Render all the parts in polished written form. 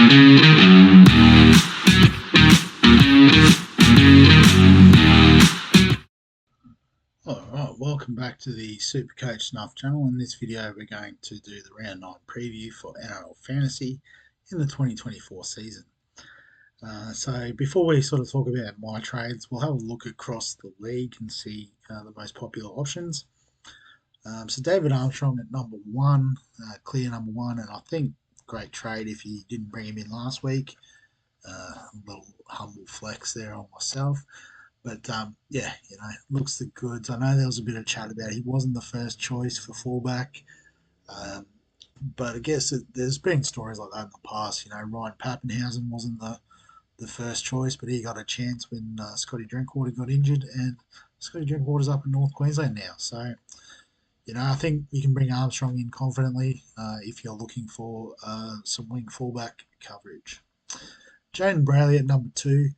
Alright, welcome back to the Supercoach Snuff channel. In this video we're going to do the round 9 preview for NRL Fantasy in the 2024 season. So before we sort of talk about my trades, we'll have a look across the league and see the most popular options. So David Armstrong at number 1, clear number 1, and I think great trade if you didn't bring him in last week. A little humble flex there on myself. But yeah, looks the goods. I know there was a bit of chat about he wasn't the first choice for fullback, but I guess there's been stories like that in the past. Ryan Pappenhausen wasn't the first choice, but he got a chance when Scotty Drinkwater got injured, and Scotty Drinkwater's up in North Queensland now. So, I think you can bring Armstrong in confidently if you're looking for some wing fullback coverage. Jaden Brayley at number 2.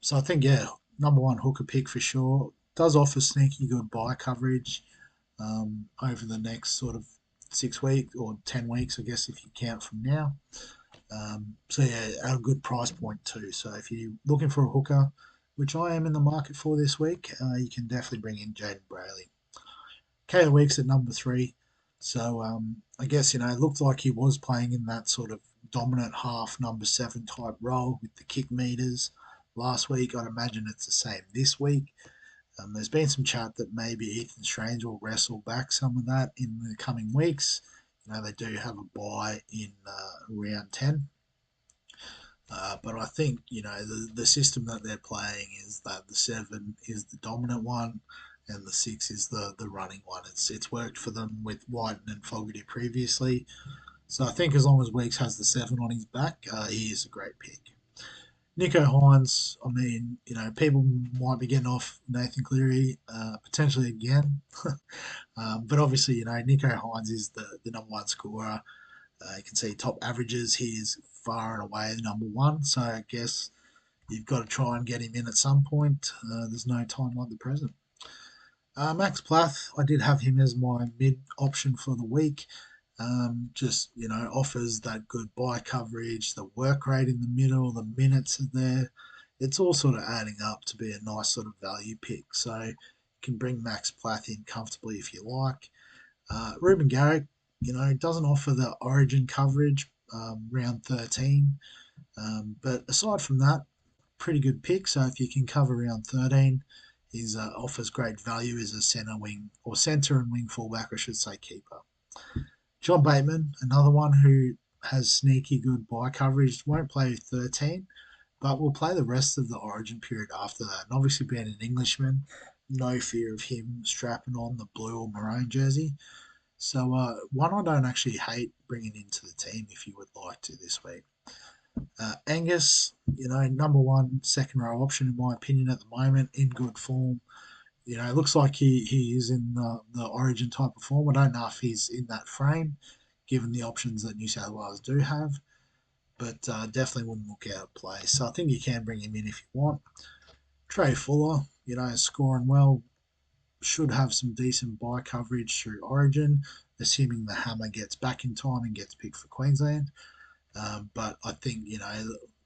So I think, yeah, number 1 hooker pick for sure. Does offer sneaky good buy coverage over the next sort of 6 weeks or 10 weeks, I guess, if you count from now. So yeah, at a good price point too. So if you're looking for a hooker, which I am in the market for this week, you can definitely bring in Jaden Brayley. Kale Weeks at number 3. So I guess, it looked like he was playing in that sort of dominant half number 7 type role with the kick meters last week. I'd imagine it's the same this week. There's been some chat that maybe Ethan Strange will wrestle back some of that in the coming weeks. They do have a bye in round 10. But I think, the system that they're playing is that the 7 is the dominant one and the 6 is the running one. It's worked for them with Whiten and Fogarty previously. So I think as long as Weeks has the 7 on his back, he is a great pick. Nicho Hynes, I mean, people might be getting off Nathan Cleary potentially again. But obviously, Nicho Hynes is the number 1 scorer. You can see top averages. He is far and away the number 1. So I guess you've got to try and get him in at some point. There's no time like the present. Max Plath, I did have him as my mid option for the week. Just, offers that good buy coverage, the work rate in the middle, the minutes are there. It's all sort of adding up to be a nice sort of value pick. So you can bring Max Plath in comfortably if you like. Ruben Garrick, doesn't offer the origin coverage round 13. But aside from that, pretty good pick. So if you can cover round 13, he offers great value as a centre and wing fullback, I should say, keeper. John Bateman, another one who has sneaky good buy coverage, won't play 13, but will play the rest of the origin period after that. And obviously being an Englishman, no fear of him strapping on the blue or maroon jersey. So one I don't actually hate bringing into the team if you would like to this week. Angus, number 1 second row option in my opinion at the moment, in good form. It looks like he is in the origin type of form. I don't know if he's in that frame, given the options that New South Wales do have, but definitely wouldn't look out of place. So I think you can bring him in if you want. Trey Fuller, scoring well, should have some decent buy coverage through origin, assuming the Hammer gets back in time and gets picked for Queensland. But I think,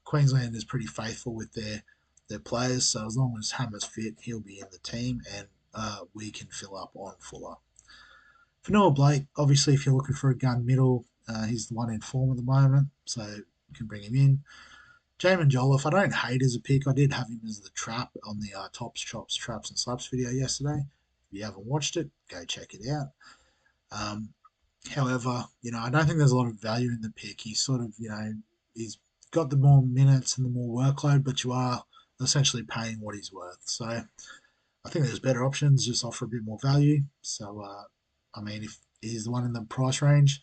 Queensland is pretty faithful with their players, so as long as Hammer's fit, he'll be in the team, and we can fill up on Fuller. For Noah Blake, obviously, if you're looking for a gun middle, he's the one in form at the moment, so you can bring him in. Jamin Jolliffe, I don't hate as a pick. I did have him as the trap on the Tops, Chops, Traps and Slaps video yesterday. If you haven't watched it, go check it out. However, I don't think there's a lot of value in the pick. He's sort of, he's got the more minutes and the more workload, but you are essentially paying what he's worth. So I think there's better options, just offer a bit more value. So, I mean, if he's the one in the price range,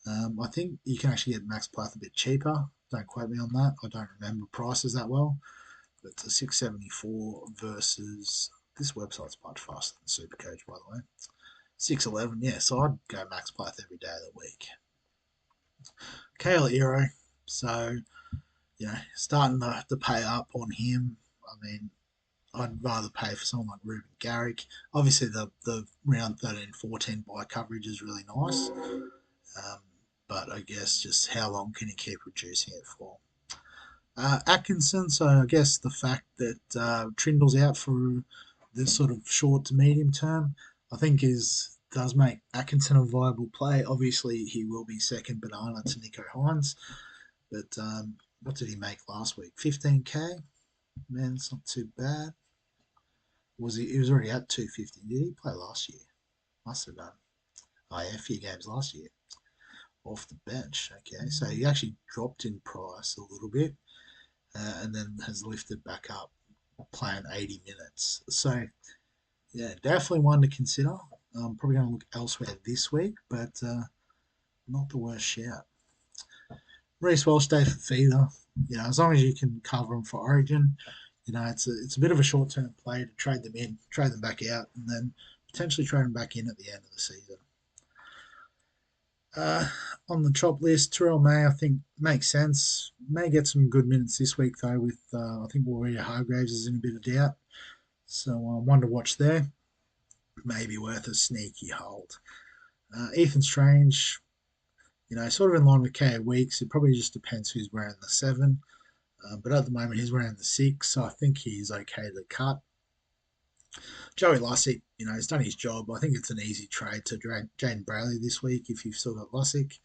I think you can actually get Max Plath a bit cheaper. Don't quote me on that. I don't remember prices that well. But it's a 674 versus, this website's much faster than Supercoach, by the way. 611, yeah, so I'd go Max Plath every day of the week. Kale Ero, so, starting to pay up on him. I mean, I'd rather pay for someone like Ruben Garrick. Obviously, the round 13, 14 buy coverage is really nice. but I guess just how long can he keep reducing it for? Atkinson, so I guess the fact that Trindle's out for this sort of short to medium term, I think is does make Atkinson a viable play. Obviously, he will be second banana to Nico Hines, but what did he make last week? 15k. Man, it's not too bad. Was he? He was already at 250. Did he play last year? Must have done. Oh yeah, a few games last year off the bench. Okay, so he actually dropped in price a little bit, and then has lifted back up, playing 80 minutes. So yeah, definitely one to consider. I'm probably going to look elsewhere this week, but not the worst shout. Reece Walsh, stay for feeder. You know, as long as you can cover them for Origin, you know, it's a bit of a short term play to trade them in, trade them back out, and then potentially trade them back in at the end of the season. Uh, on the chop list, Terrell May, I think makes sense. May get some good minutes this week though. With I think Warrior Hargraves is in a bit of doubt, so one to watch there. Maybe worth a sneaky hold. Ethan Strange, you know, sort of in line with KO Weeks. It probably just depends who's wearing the 7. But at the moment, he's wearing the 6, so I think he's okay to cut. Joey Lussick, you know, he's done his job. I think it's an easy trade to drag Jane Brayley this week if you've still got Lussick.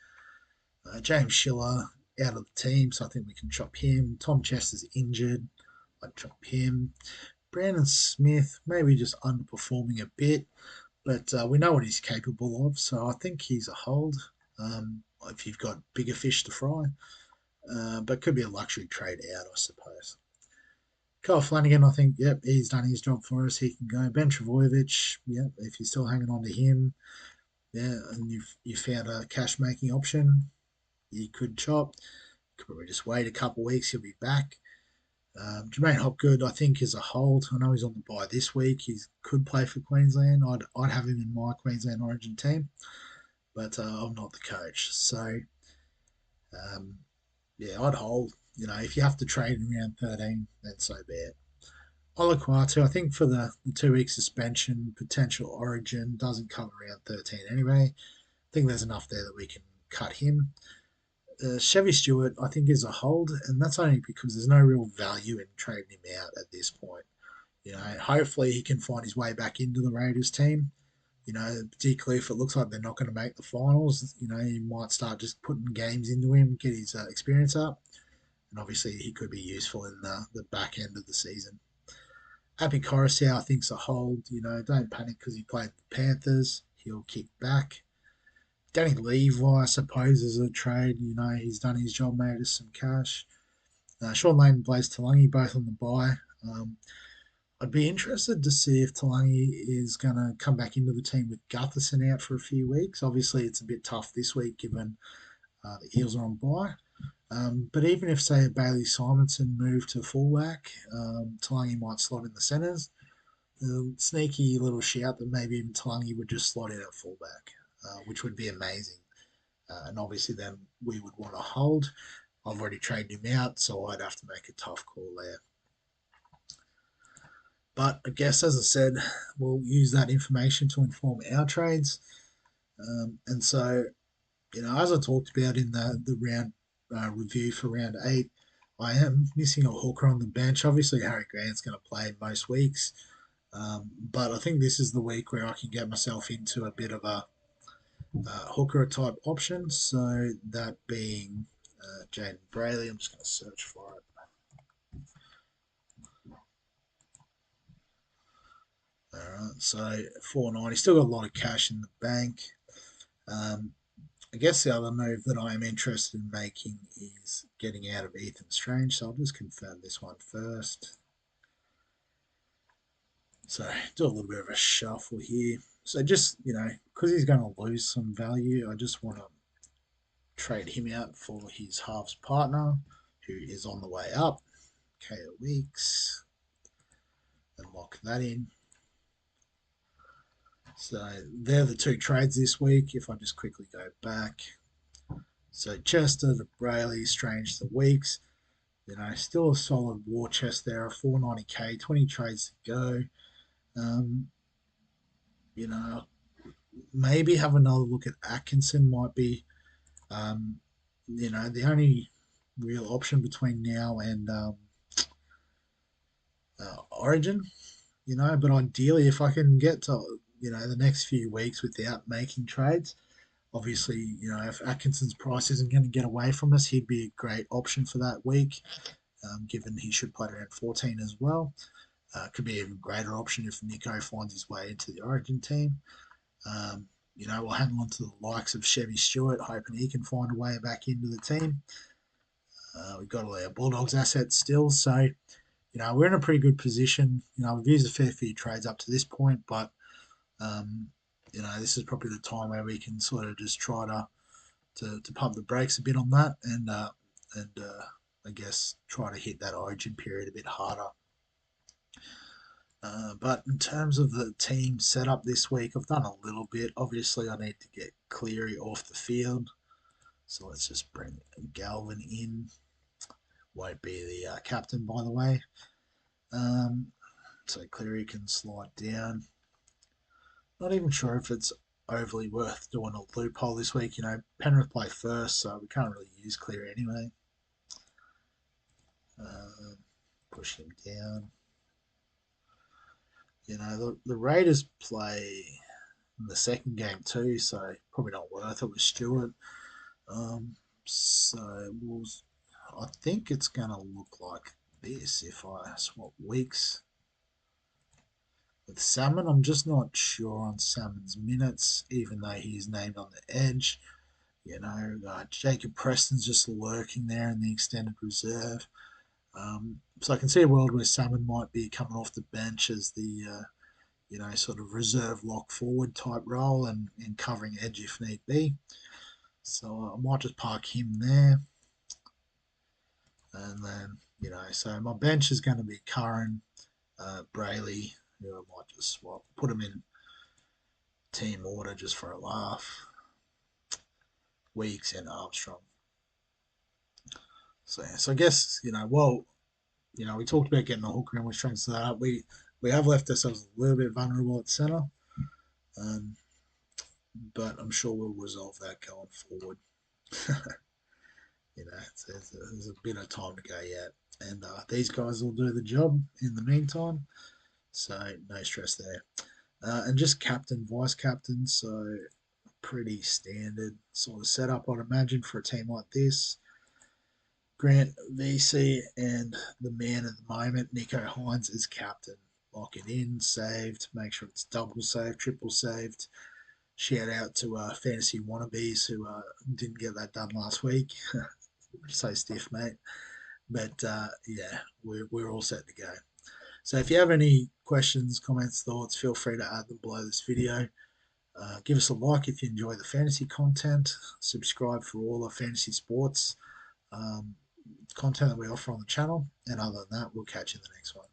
James Schiller out of the team, so I think we can chop him. Tom Chester's injured. I'd chop him. Brandon Smith, maybe just underperforming a bit, but we know what he's capable of, so I think he's a hold if you've got bigger fish to fry. But could be a luxury trade out, I suppose. Kyle Flanagan, I think, yep, he's done his job for us. He can go. Ben Travojevic, yep, if you're still hanging on to him, yeah, and you found a cash making option, you could chop. You could probably just wait a couple of weeks, he'll be back. Jermaine Hopgood, I think, is a hold. I know he's on the bye this week. He could play for Queensland. I'd have him in my Queensland Origin team, but I'm not the coach. So, um, yeah, I'd hold. You know, if you have to trade in round 13, then so be it. Olaquatu, I think for the 2 week suspension, potential Origin doesn't cover round 13 anyway. I think there's enough there that we can cut him. Chevy Stewart, I think, is a hold, and that's only because there's no real value in trading him out at this point. You know, hopefully he can find his way back into the Raiders team. You know, particularly if it looks like they're not going to make the finals, you know, you might start just putting games into him, get his experience up, and obviously he could be useful in the back end of the season. Happy Coruscant, I think's a hold. You know, don't panic because he played the Panthers. He'll kick back. Danny Levi, I suppose, is a trade. You know, he's done his job, made us some cash. Sean Lane and Blaze Talangi both on the bye. I'd be interested to see if Talangi is going to come back into the team with Gutherson out for a few weeks. Obviously, it's a bit tough this week given the Eels are on bye. But even if, say, Bailey Simonson moved to fullback, Talangi might slot in the centres. Sneaky little shout that maybe even Talangi would just slot in at fullback, which would be amazing. And obviously, then we would want to hold. I've already traded him out, so I'd have to make a tough call there. But I guess, as I said, we'll use that information to inform our trades. And so, you know, as I talked about in the round review for round 8, I am missing a hooker on the bench. Obviously, Harry Grant's going to play most weeks. But I think this is the week where I can get myself into a bit of a hooker type option. So that being Jaden Brayley. I'm just going to search for it. All right, so 490. Still got a lot of cash in the bank. Um, I guess the other move that I am interested in making is getting out of Ethan Strange. So I'll just confirm this one first. So do a little bit of a shuffle here. So just, you know, because he's going to lose some value, I just want to trade him out for his halves partner, who is on the way up. KO Weeks. And lock that in. So they're the 2 trades this week. If I just quickly go back. So Chester to Brayley, Strange to Weeks. You know, still a solid war chest there, a 490k, 20 trades to go. You know, maybe have another look at Atkinson. Might be Um, the only real option between now and Origin, but ideally, if I can get to the next few weeks without making trades, obviously, if Atkinson's price isn't going to get away from us, he'd be a great option for that week, given he should play around 14 as well. Could be an even greater option if Nico finds his way into the Origin team. Um, we'll hang on to the likes of Chevy Stewart, hoping he can find a way back into the team. We've got all our Bulldogs assets still, so we're in a pretty good position. We've used a fair few trades up to this point, but um, this is probably the time where we can sort of just try to pump the brakes a bit on that and I guess try to hit that Origin period a bit harder. But in terms of the team setup this week, I've done a little bit. Obviously, I need to get Cleary off the field. So let's just bring Galvin in. Won't be the captain, by the way. So Cleary can slide down. Not even sure if it's overly worth doing a loophole this week. Penrith play first, so we can't really use Cleary anyway. Push him down. The Raiders play in the second game too, so probably not worth it with Stewart. So I think it's going to look like this if I swap weeks with Salmon. I'm just not sure on Salmon's minutes, even though he's named on the edge. Jacob Preston's just lurking there in the extended reserve. So I can see a world where Salmon might be coming off the bench as the sort of reserve lock forward type role and covering edge if need be. So I might just park him there. And then, so my bench is going to be Curran, Brayley, who I might just swap, put him in team order just for a laugh. Weeks and Armstrong. So I guess, we talked about getting a hooker and we're trying to set that up. We have left ourselves a little bit vulnerable at centre. But I'm sure we'll resolve that going forward. There's a bit of time to go yet, and these guys will do the job in the meantime. So no stress there. And just captain, vice captain, so pretty standard sort of setup, I'd imagine, for a team like this. Grant VC and the man at the moment, Nico Hines, is captain. Lock it in, saved, make sure it's double saved, triple saved. Shout out to Fantasy Wannabes who didn't get that done last week. So stiff, mate. But yeah, we're all set to go. So if you have any questions, comments, thoughts, feel free to add them below this video. Give us a like if you enjoy the fantasy content. Subscribe for all the fantasy sports content that we offer on the channel. And other than that, we'll catch you in the next one.